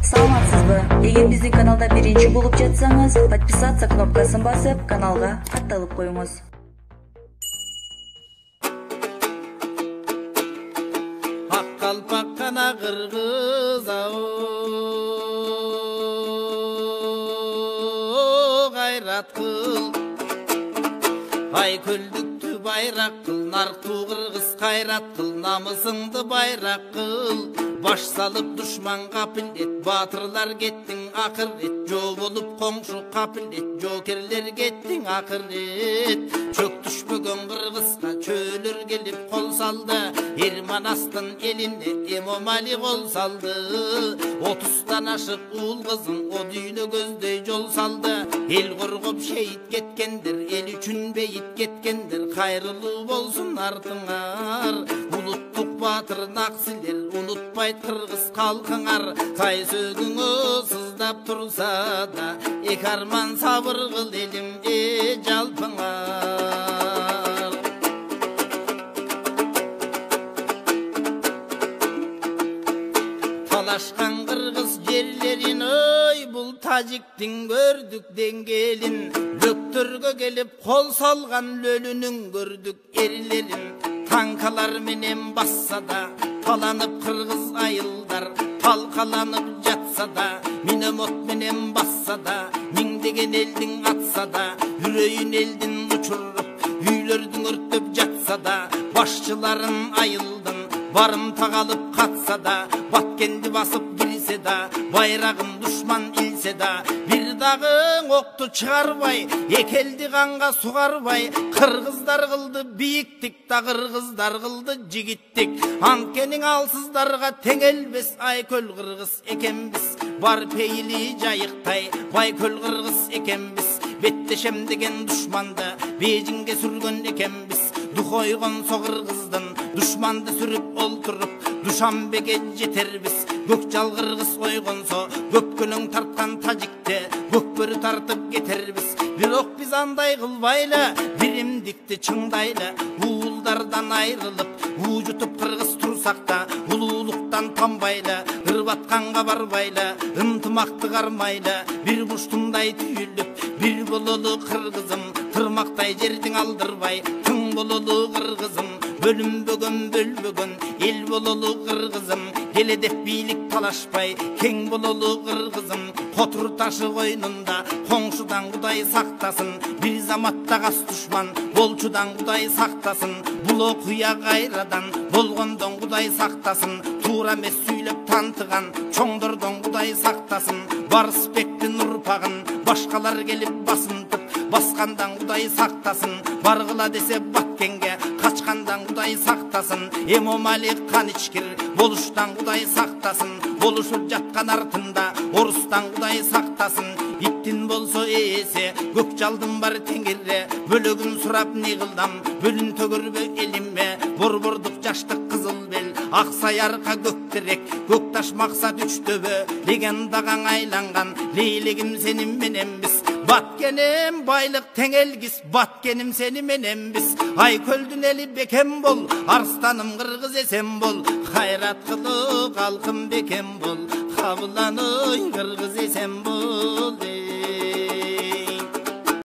Саламатсызбы? Эгер биздин каналда биринчи болуп жатсаңыз, подписаться кнопкасын басып, каналга катталып коюңуз. Аккалпак кана кыргыз гайрат кыл, ай көлдүктү байрак кыл, нарктуу кыргыз кайрат кыл, намысыңды байрак кыл. Баш салып душман капыл эт, батырлар кеттиң акыр эт, жоо болуп коңшу капыл эт, жоокерлер кеттиң акыр эт. Чөк түшпөгөн кыргызга чөөлөр келип кол салды, Эрманастын элине Эмомали кол салды. 30тан ашык уул кызың о дүйнө көздөй жол салды. Эл коргоп шейит кеткендер, эл үчүн бейит кеткендер, кайрылуу болсун артыңар. Улуттук батыр наксилер унутпайт кыргыз калкыңар, кай сөөгүңө сыздап турса да, эки арман сабыр кыл элимде жалпыңар. Талашкан кыргыз жерлерин, ой бул тажиктин көрдүк деңгээлин, бөктөргө келип кол салган лөлүнүн көрдүк эрлерин. Танкалар менен басса да, таланып кыргыз айылдар, талкаланып жатса да, миномет менен басса да, миңдеген элдин атса да, үрөйүн элдин учуруп, үйлөрдүн өрттөп жатса да, башчыларын айылдын барымта калып катса да, Баткенди басып кирсе да, байрагын душман илсе да, бир дагы окту чыгарбай, эки элди канга сугарбай, кыргыздар кылды бийиктик да, кыргыздар кылды жигиттик. Анткени алсыздарга теңелбес айкөл кыргыз экенбиз, бар пейили жайыктай байкөл кыргыз экенбиз. Беттешем деген душманды Бейжиңге сүргөн экенбиз, духойгон со кыргыздын душманды сүрүп олтуруп Душанбеге жетербиз. Көкжал кыргыз ойгонсо, көпкөлөң тарткан тажикте көкбөрү тартып кетербиз. Бирок биз андай кылбайлы, биримдикти чыңдайлы, уулдардан айрылып, уужутуп кыргыз турсак да, улуулуктан танбайлы, ырбатканга барбайлы, ынтымакты кармайлы, бир буштундай түйүлүп, бир бололу кыргызым, тырмактай жердиң алдырбай, тың бололу кыргызым, бөлүнбөгөн бөлбөгөн эл бололу кыргызым, келедеп бийлик талашпай, кең бололу кыргызым, котур ташы койнунда коңшудан Кудай сактасын, бир заматта кас душман болчудан Кудай сактасын, бул окуя кайрадан болгондон Кудай сактасын, туура эмес сүйлөп тантыган чоңдордон Кудай сактасын, барысбектин урпагын башкалар келип басынтып баскандан Кудай сактасын, баргыла десе Баткенге качкандан Кудай сактасын, Эмомали кан ичкир болуштан Кудай сактасын, болушуп жаткан артында орустан Кудай сактасын. Иттин болсо ээсе, көкжалдын бар теңире, бөлөгүн сурап не кылдам, бөлүн төгөрбө элиме, борбордук жаштык кызыл бел, ак саярка көк терек, көк таш максат үчтөбө, легендаға айланган, лейлегим сенин мененбиз. Баткеним байлык теңелгиз, Баткеним сени мененбиз. Айкөлдүн эли бекем бол, арстаным кыргыз эсен бол, кайрат кылып калкым бекем бол, кабыланый кыргыз эсен бол.